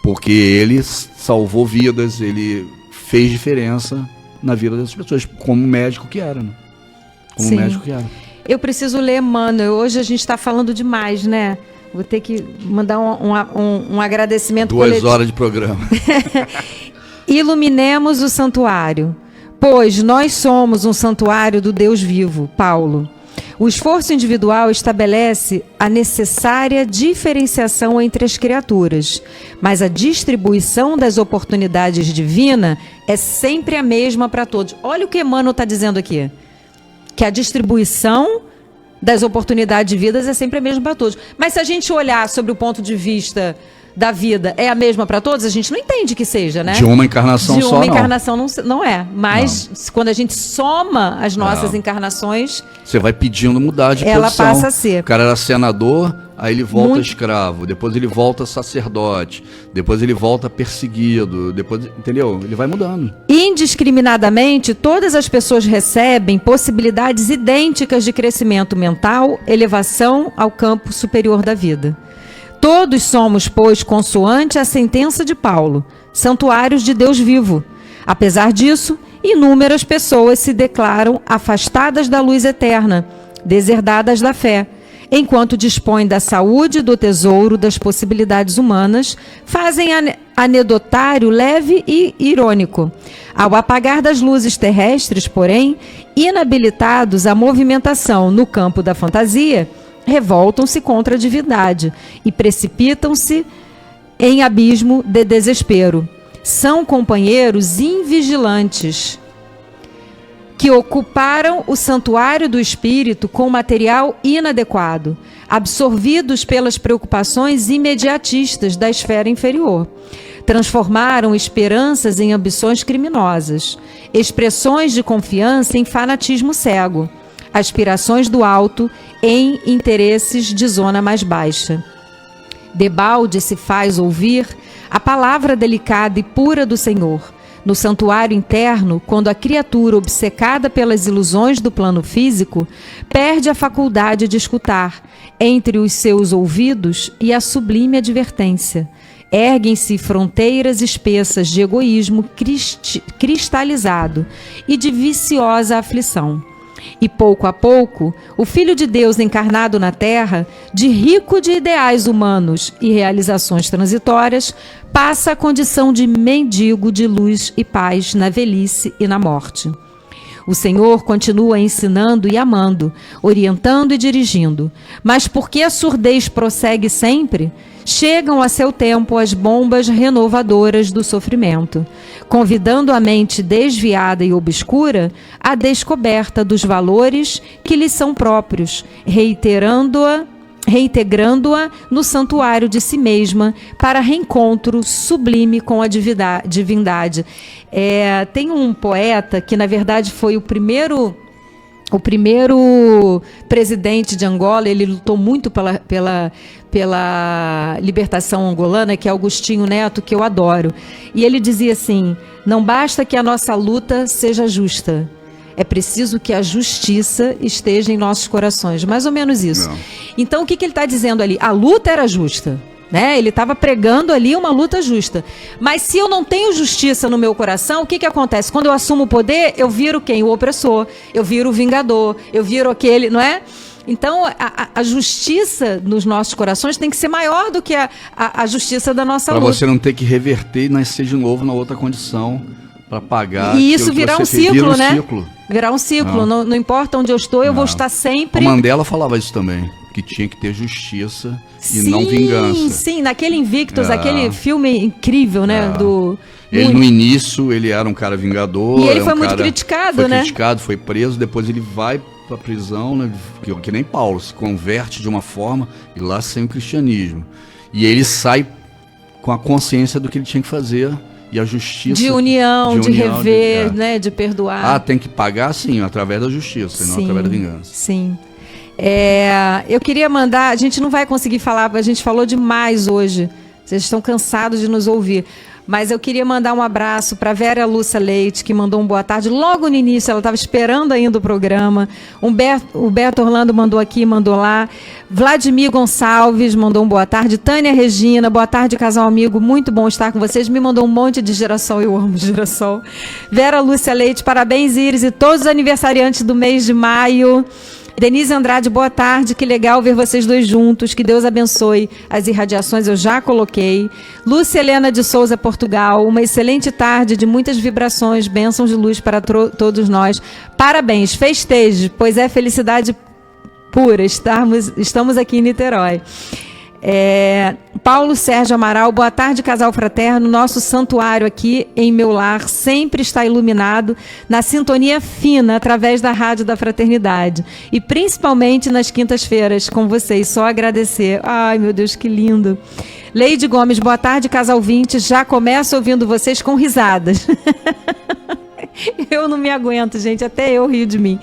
Porque ele salvou vidas, ele fez diferença na vida dessas pessoas, como médico que era, né? Como Sim. médico que era. Eu preciso ler Emmanuel. Hoje a gente está falando demais, né? Vou ter que mandar um agradecimento 2 horas de programa. Iluminemos o santuário, pois nós somos um santuário do Deus vivo. Paulo. O esforço individual estabelece a necessária diferenciação entre as criaturas, mas a distribuição das oportunidades divinas é sempre a mesma para todos. Olha o que Emmanuel está dizendo aqui. Que a distribuição das oportunidades de vidas é sempre a mesma para todos. Mas se a gente olhar sobre o ponto de vista da vida, é a mesma para todos? A gente não entende que seja, né? De uma encarnação só, não. De uma encarnação não é. Mas quando a gente soma as nossas encarnações... Você vai pedindo mudar de ela posição. Passa a ser. O cara era senador, aí ele volta escravo, depois ele volta sacerdote, depois ele volta perseguido, depois, entendeu? Ele vai mudando. Indiscriminadamente, todas as pessoas recebem possibilidades idênticas de crescimento mental, elevação ao campo superior da vida. Todos somos, pois, consoante a sentença de Paulo, santuários de Deus vivo. Apesar disso, inúmeras pessoas se declaram afastadas da luz eterna, deserdadas da fé, enquanto dispõem da saúde e do tesouro das possibilidades humanas, fazem anedotário leve e irônico. Ao apagar das luzes terrestres, porém, inabilitados à movimentação no campo da fantasia, revoltam-se contra a divindade e precipitam-se em abismo de desespero. São companheiros invigilantes. que ocuparam o santuário do espírito com material inadequado, absorvidos pelas preocupações imediatistas da esfera inferior. Transformaram esperanças em ambições criminosas, expressões de confiança em fanatismo cego, aspirações do alto em interesses de zona mais baixa. Debalde se faz ouvir a palavra delicada e pura do Senhor. No santuário interno, quando a criatura, obcecada pelas ilusões do plano físico, perde a faculdade de escutar, entre os seus ouvidos e a sublime advertência, erguem-se fronteiras espessas de egoísmo cristalizado e de viciosa aflição. E pouco a pouco, o Filho de Deus encarnado na Terra, de rico de ideais humanos e realizações transitórias, passa a condição de mendigo de luz e paz na velhice e na morte. O Senhor continua ensinando e amando, orientando e dirigindo, mas porque a surdez prossegue sempre, chegam a seu tempo as bombas renovadoras do sofrimento, convidando a mente desviada e obscura à descoberta dos valores que lhes são próprios, reintegrando-a no santuário de si mesma para reencontro sublime com a divindade. Tem um poeta que, na verdade, foi o primeiro presidente de Angola. Ele lutou muito pela libertação angolana, que é Agostinho Neto, que eu adoro. E ele dizia assim: não basta que a nossa luta seja justa, é preciso que a justiça esteja em nossos corações. Mais ou menos isso. Não. Então, o que ele está dizendo ali? A luta era justa, né? Ele estava pregando ali uma luta justa. Mas se eu não tenho justiça no meu coração, o que acontece? Quando eu assumo o poder, eu viro quem? O opressor. Eu viro o vingador. Eu viro aquele, não é? Então, a justiça nos nossos corações tem que ser maior do que a justiça da nossa luta. Para você não ter que reverter e nascer de novo na outra condição para pagar. E isso virar um ciclo, né? Virar um ciclo. Não. Não importa onde eu estou, eu vou estar sempre... O Mandela falava isso também, que tinha que ter justiça e não vingança. Sim, naquele Invictus, aquele filme incrível, né? Ele, no início, ele era um cara vingador. E ele foi muito criticado, né? Foi criticado, foi preso, depois ele vai para a prisão, né? Que nem Paulo, se converte de uma forma e lá sem o cristianismo. E ele sai com a consciência do que ele tinha que fazer e a justiça. De união, de rever, né? De perdoar. Tem que pagar, sim, através da justiça, e não através da vingança. Sim. Eu queria mandar, a gente não vai conseguir falar, a gente falou demais hoje. Vocês estão cansados de nos ouvir. Mas eu queria mandar um abraço para Vera Lúcia Leite, que mandou um boa tarde logo no início. Ela estava esperando ainda o programa. O Beto Orlando mandou aqui, mandou lá. Vladimir Gonçalves mandou um boa tarde. Tânia Regina, boa tarde, casal amigo. Muito bom estar com vocês. Me mandou um monte de girassol. Eu amo girassol. Vera Lúcia Leite, parabéns, Iris, e todos os aniversariantes do mês de maio. Denise Andrade, boa tarde, que legal ver vocês dois juntos, que Deus abençoe. As irradiações eu já coloquei. Lúcia Helena de Souza, Portugal, uma excelente tarde de muitas vibrações, bênçãos de luz para todos nós. Parabéns, festeje, pois é felicidade pura, estamos aqui em Niterói. Paulo Sérgio Amaral, boa tarde, casal fraterno. Nosso santuário aqui em meu lar sempre está iluminado na sintonia fina através da Rádio da Fraternidade e principalmente nas quintas-feiras com vocês, só agradecer. Ai, meu Deus, que lindo. Leide Gomes, boa tarde, casal 20. Já começo ouvindo vocês com risadas. Eu não me aguento, gente, até eu rio de mim.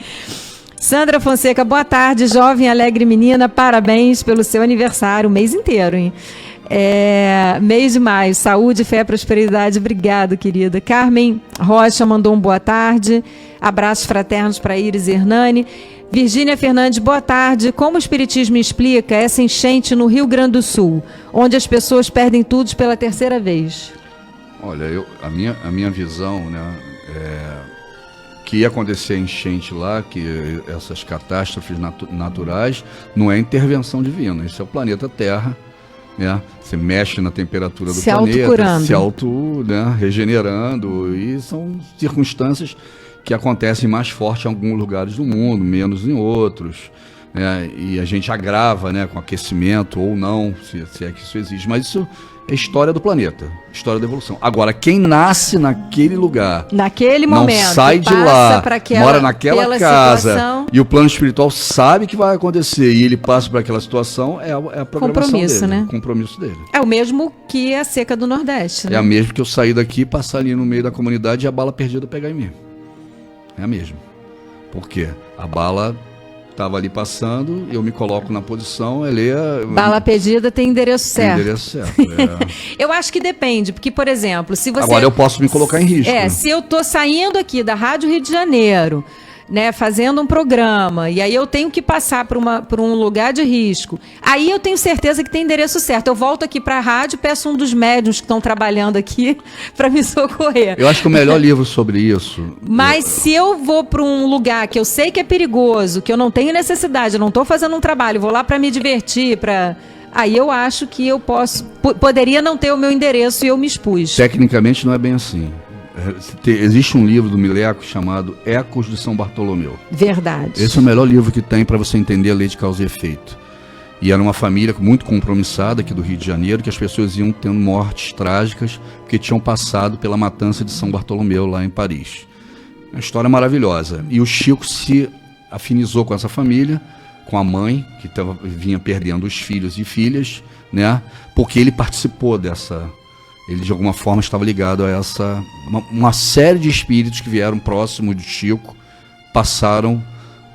Sandra Fonseca, boa tarde, jovem, alegre menina, parabéns pelo seu aniversário, o mês inteiro, hein? Mês de maio, saúde, fé, prosperidade, obrigado, querida. Carmen Rocha mandou um boa tarde, abraços fraternos para Iris e Hernani. Virgínia Fernandes, boa tarde. Como o Espiritismo explica essa enchente no Rio Grande do Sul, onde as pessoas perdem tudo pela terceira vez? Olha, a minha visão, né, que ia acontecer enchente lá, que essas catástrofes naturais, não é intervenção divina, isso é o planeta Terra, né? Você mexe na temperatura do planeta, se regenerando, e são circunstâncias que acontecem mais forte em alguns lugares do mundo, menos em outros, né? E a gente agrava, né, com aquecimento ou não, se é que isso existe. Mas isso é história do planeta, história da evolução. Agora, quem nasce naquele lugar, naquele não momento, sai de lá, mora naquela casa, situação, e o plano espiritual sabe que vai acontecer, e ele passa por aquela situação, é a programação compromisso, dele, né? O compromisso dele. É o mesmo que a seca do Nordeste, né? É a mesma que eu sair daqui, passar ali no meio da comunidade e a bala perdida pegar em mim. É a mesma. Por quê? A bala estava ali passando, eu me coloco na posição, Bala perdida tem endereço certo. Endereço certo. Eu acho que depende, porque, por exemplo, se você... Agora eu posso me colocar em risco. Se eu tô saindo aqui da Rádio Rio de Janeiro, né, fazendo um programa, e aí eu tenho que passar por um lugar de risco, aí eu tenho certeza que tem endereço certo. Eu volto aqui para a rádio, peço um dos médiuns que estão trabalhando aqui para me socorrer. Eu acho que o melhor livro sobre isso... Mas se eu vou para um lugar que eu sei que é perigoso, que eu não tenho necessidade, eu não estou fazendo um trabalho, vou lá para me divertir, aí eu acho que eu poderia não ter o meu endereço e eu me expus. Tecnicamente não é bem assim. Existe um livro do Mileco chamado Ecos de São Bartolomeu. Verdade. Esse é o melhor livro que tem para você entender a lei de causa e efeito. E era uma família muito compromissada aqui do Rio de Janeiro, que as pessoas iam tendo mortes trágicas porque tinham passado pela matança de São Bartolomeu lá em Paris. Uma história maravilhosa. E o Chico se afinizou com essa família, com a mãe, que vinha perdendo os filhos e filhas, né? Porque ele participou dessa... Ele, de alguma forma, estava ligado a uma série de espíritos que vieram próximo de Chico, passaram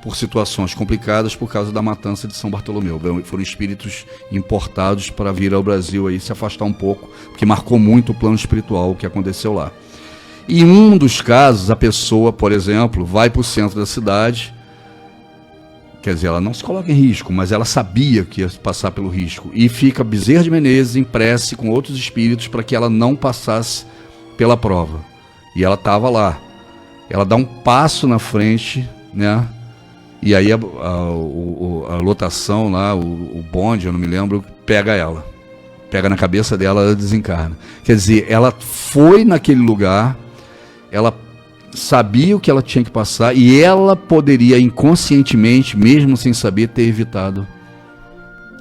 por situações complicadas por causa da matança de São Bartolomeu. Foram espíritos importados para vir ao Brasil aí se afastar um pouco, porque marcou muito o plano espiritual o que aconteceu lá. E em um dos casos, a pessoa, por exemplo, vai para o centro da cidade, quer dizer, ela não se coloca em risco, mas ela sabia que ia passar pelo risco. E fica Bezerra de Menezes em prece com outros espíritos para que ela não passasse pela prova. E ela estava lá. Ela dá um passo na frente, né? E aí a lotação lá, o bonde, eu não me lembro, pega ela. Pega na cabeça dela, ela desencarna. Quer dizer, ela foi naquele lugar, ela sabia o que ela tinha que passar e ela poderia inconscientemente, mesmo sem saber, ter evitado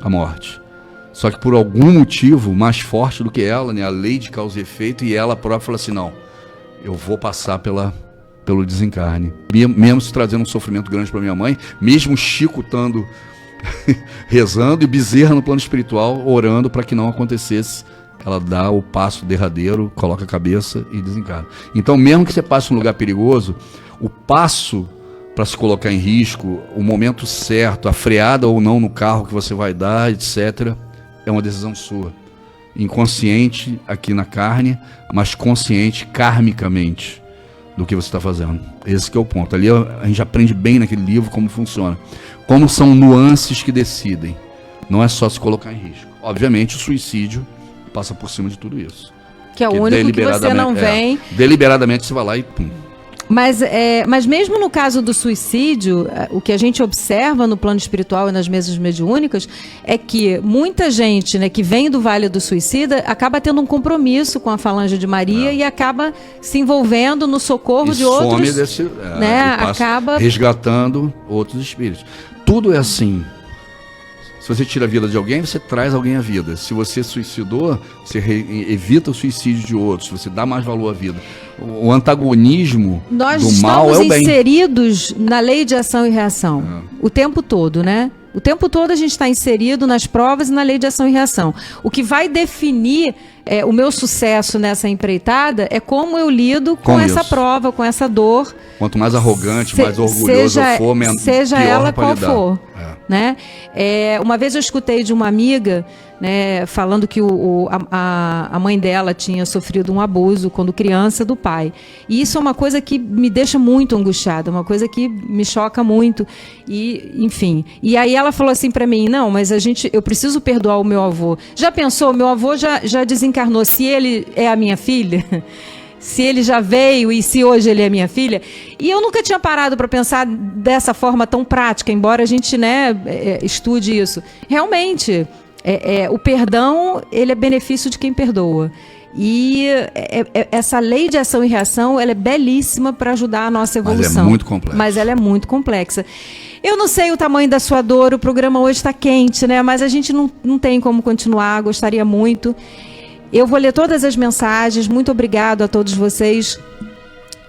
a morte. Só que por algum motivo mais forte do que ela, né, a lei de causa e efeito, e ela própria falou assim, não, eu vou passar pelo desencarne. Mesmo se trazendo um sofrimento grande para minha mãe, mesmo Chico estando rezando e Bezerra no plano espiritual, orando para que não acontecesse. Ela dá o passo derradeiro, coloca a cabeça e desencarna. Então, mesmo que você passe um lugar perigoso, o passo para se colocar em risco, o momento certo, a freada ou não no carro que você vai dar, etc., é uma decisão sua. Inconsciente aqui na carne, mas consciente karmicamente do que você está fazendo. Esse que é o ponto. Ali a gente aprende bem naquele livro como funciona. Como são nuances que decidem. Não é só se colocar em risco. Obviamente, o suicídio passa por cima de tudo isso. Que é o único que você não vem. Deliberadamente você vai lá e pum. Mas mesmo no caso do suicídio, o que a gente observa no plano espiritual e nas mesas mediúnicas é que muita gente, né, que vem do Vale do Suicida acaba tendo um compromisso com a Falange de Maria e acaba se envolvendo no socorro de outros, né, acaba resgatando outros espíritos. Tudo é assim. Se você tira a vida de alguém, você traz alguém à vida. Se você suicidou, você evita o suicídio de outros, você dá mais valor à vida. O antagonismo do mal é o bem. Nós estamos inseridos na lei de ação e reação o tempo todo, né? O tempo todo a gente está inserido nas provas e na lei de ação e reação. O que vai definir o meu sucesso nessa empreitada é como eu lido com essa prova, com essa dor. Quanto mais arrogante, mais orgulhoso eu for, seja pior ela qual lidar. for. Né? Uma vez eu escutei de uma amiga, né, falando que a mãe dela tinha sofrido um abuso quando criança do pai. E isso é uma coisa que me deixa muito angustiada, uma coisa que me choca muito. E, enfim. E aí ela falou assim para mim, não, mas eu preciso perdoar o meu avô. Já pensou, meu avô já desencarnou, se ele é a minha filha... Se ele já veio e se hoje ele é minha filha. E eu nunca tinha parado para pensar dessa forma tão prática, embora a gente, né, estude isso. Realmente, o perdão, ele é benefício de quem perdoa. E essa lei de ação e reação, ela é belíssima para ajudar a nossa evolução. Mas é muito complexa. Mas ela é muito complexa. Eu não sei o tamanho da sua dor, o programa hoje está quente, né? Mas a gente não tem como continuar, gostaria muito. Eu vou ler todas as mensagens, muito obrigado a todos vocês.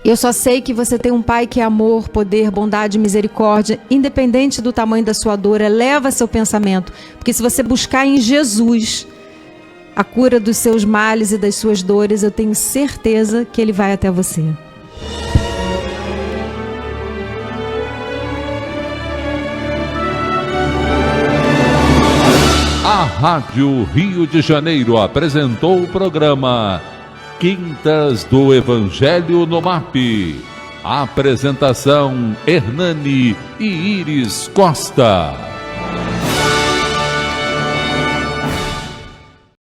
Eu só sei que você tem um Pai que é amor, poder, bondade e misericórdia, independente do tamanho da sua dor, eleva seu pensamento, porque se você buscar em Jesus a cura dos seus males e das suas dores, eu tenho certeza que Ele vai até você. A Rádio Rio de Janeiro apresentou o programa Quintas do Evangelho no MAP. Apresentação: Hernani e Iris Costa.